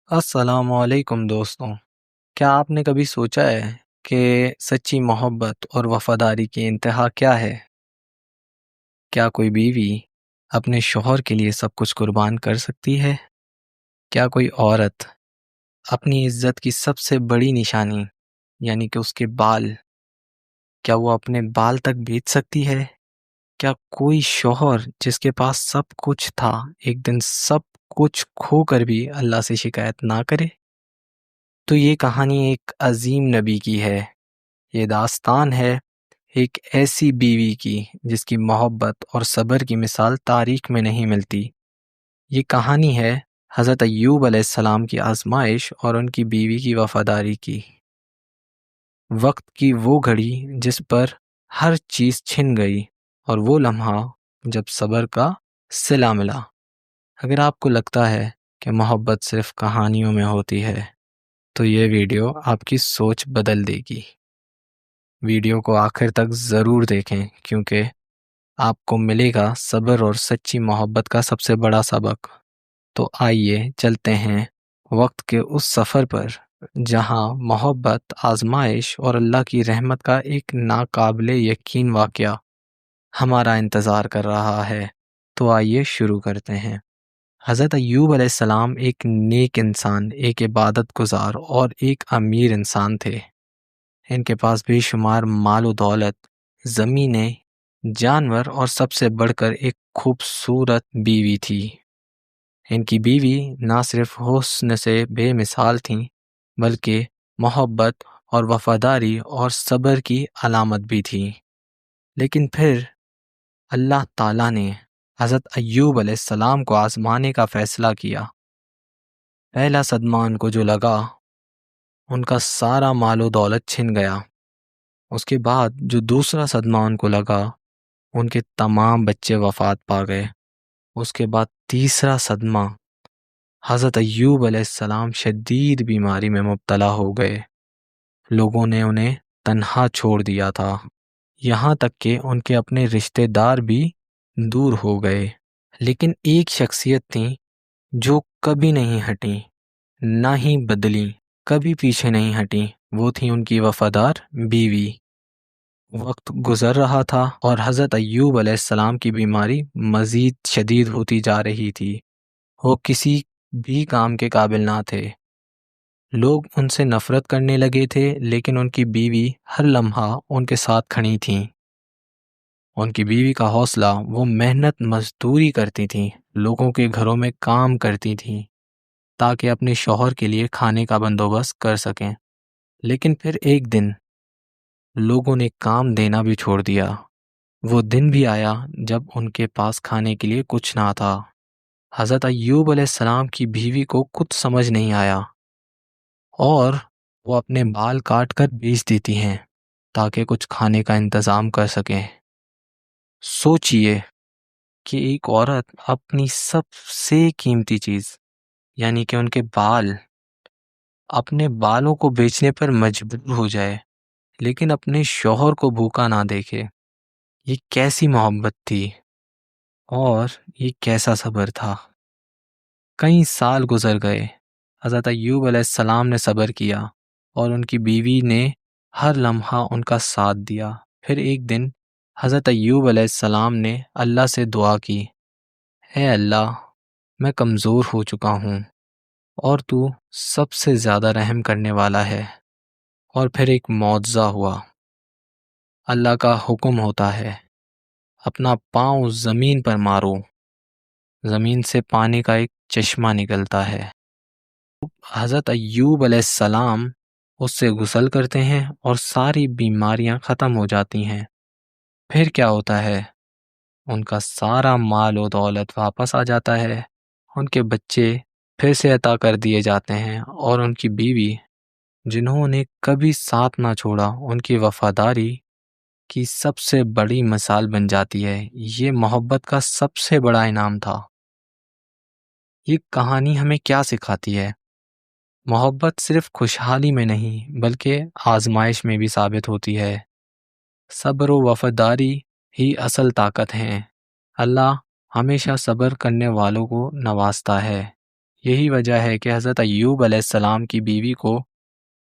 السلام علیکم دوستوں، کیا آپ نے کبھی سوچا ہے کہ سچی محبت اور وفاداری کی انتہا کیا ہے؟ کیا کوئی بیوی اپنے شوہر کے لیے سب کچھ قربان کر سکتی ہے؟ کیا کوئی عورت اپنی عزت کی سب سے بڑی نشانی یعنی کہ اس کے بال، کیا وہ اپنے بال تک بیچ سکتی ہے؟ کیا کوئی شوہر جس کے پاس سب کچھ تھا ایک دن سب کچھ کھو کر بھی اللہ سے شکایت نہ کرے؟ تو یہ کہانی ایک عظیم نبی کی ہے۔ یہ داستان ہے ایک ایسی بیوی کی جس کی محبت اور صبر کی مثال تاریخ میں نہیں ملتی۔ یہ کہانی ہے حضرت ایوب علیہ السلام کی آزمائش اور ان کی بیوی کی وفاداری کی۔ وقت کی وہ گھڑی جس پر ہر چیز چھن گئی اور وہ لمحہ جب صبر کا صلہ ملا۔ اگر آپ کو لگتا ہے کہ محبت صرف کہانیوں میں ہوتی ہے تو یہ ویڈیو آپ کی سوچ بدل دے گی۔ ویڈیو کو آخر تک ضرور دیکھیں کیونکہ آپ کو ملے گا صبر اور سچی محبت کا سب سے بڑا سبق۔ تو آئیے چلتے ہیں وقت کے اس سفر پر جہاں محبت، آزمائش اور اللہ کی رحمت کا ایک ناقابل یقین واقعہ ہمارا انتظار کر رہا ہے۔ تو آئیے شروع کرتے ہیں۔ حضرت ایوب علیہ السلام ایک نیک انسان، ایک عبادت گزار اور ایک امیر انسان تھے۔ ان کے پاس بے شمار مال و دولت، زمینیں، جانور اور سب سے بڑھ کر ایک خوبصورت بیوی تھی۔ ان کی بیوی نہ صرف حسن سے بے مثال تھیں بلکہ محبت اور وفاداری اور صبر کی علامت بھی تھی۔ لیکن پھر اللہ تعالیٰ نے حضرت ایوب علیہ السلام کو آزمانے کا فیصلہ کیا۔ پہلا صدمہ ان کو جو لگا، ان کا سارا مال و دولت چھن گیا۔ اس کے بعد جو دوسرا صدمہ ان کو لگا، ان کے تمام بچے وفات پا گئے۔ اس کے بعد تیسرا صدمہ، حضرت ایوب علیہ السلام شدید بیماری میں مبتلا ہو گئے۔ لوگوں نے انہیں تنہا چھوڑ دیا تھا، یہاں تک کہ ان کے اپنے رشتہ دار بھی دور ہو گئے۔ لیکن ایک شخصیت تھی جو کبھی نہیں ہٹی، نہ ہی بدلی، کبھی پیچھے نہیں ہٹی۔ وہ تھی ان کی وفادار بیوی۔ وقت گزر رہا تھا اور حضرت ایوب علیہ السلام کی بیماری مزید شدید ہوتی جا رہی تھی۔ وہ کسی بھی کام کے قابل نہ تھے۔ لوگ ان سے نفرت کرنے لگے تھے، لیکن ان کی بیوی ہر لمحہ ان کے ساتھ کھڑی تھیں۔ ان کی بیوی کا حوصلہ، وہ محنت مزدوری کرتی تھیں، لوگوں کے گھروں میں کام کرتی تھیں تاکہ اپنے شوہر کے لیے کھانے کا بندوبست کر سکیں۔ لیکن پھر ایک دن لوگوں نے کام دینا بھی چھوڑ دیا۔ وہ دن بھی آیا جب ان کے پاس کھانے کے لیے کچھ نہ تھا۔ حضرت ایوب علیہ السلام کی بیوی کو کچھ سمجھ نہیں آیا اور وہ اپنے بال کاٹ کر بیچ دیتی ہیں تاکہ کچھ کھانے کا انتظام کر سکیں۔ سوچئے کہ ایک عورت اپنی سب سے قیمتی چیز یعنی کہ ان کے بال، اپنے بالوں کو بیچنے پر مجبور ہو جائے لیکن اپنے شوہر کو بھوکا نہ دیکھے۔ یہ کیسی محبت تھی اور یہ کیسا صبر تھا۔ کئی سال گزر گئے۔ حضرت ایوب علیہ السلام نے صبر کیا اور ان کی بیوی نے ہر لمحہ ان کا ساتھ دیا۔ پھر ایک دن حضرت ایوب علیہ السلام نے اللہ سے دعا کی، اے اللہ، میں کمزور ہو چکا ہوں اور تو سب سے زیادہ رحم کرنے والا ہے۔ اور پھر ایک معجزہ ہوا۔ اللہ کا حکم ہوتا ہے، اپنا پاؤں زمین پر مارو، زمین سے پانی کا ایک چشمہ نکلتا ہے۔ حضرت ایوب علیہ السلام اس سے غسل کرتے ہیں اور ساری بیماریاں ختم ہو جاتی ہیں۔ پھر کیا ہوتا ہے؟ ان کا سارا مال و دولت واپس آ جاتا ہے، ان کے بچے پھر سے عطا کر دیے جاتے ہیں اور ان کی بیوی، جنہوں نے کبھی ساتھ نہ چھوڑا، ان کی وفاداری کی سب سے بڑی مثال بن جاتی ہے۔ یہ محبت کا سب سے بڑا انعام تھا۔ یہ کہانی ہمیں کیا سکھاتی ہے؟ محبت صرف خوشحالی میں نہیں بلکہ آزمائش میں بھی ثابت ہوتی ہے۔ صبر و وفاداری ہی اصل طاقت ہیں۔ اللہ ہمیشہ صبر کرنے والوں کو نوازتا ہے۔ یہی وجہ ہے کہ حضرت ایوب علیہ السلام کی بیوی کو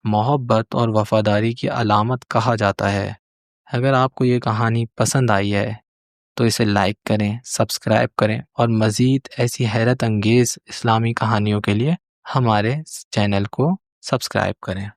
محبت اور وفاداری کی علامت کہا جاتا ہے۔ اگر آپ کو یہ کہانی پسند آئی ہے تو اسے لائک کریں، سبسکرائب کریں اور مزید ایسی حیرت انگیز اسلامی کہانیوں کے لیے ہمارے چینل کو سبسکرائب کریں۔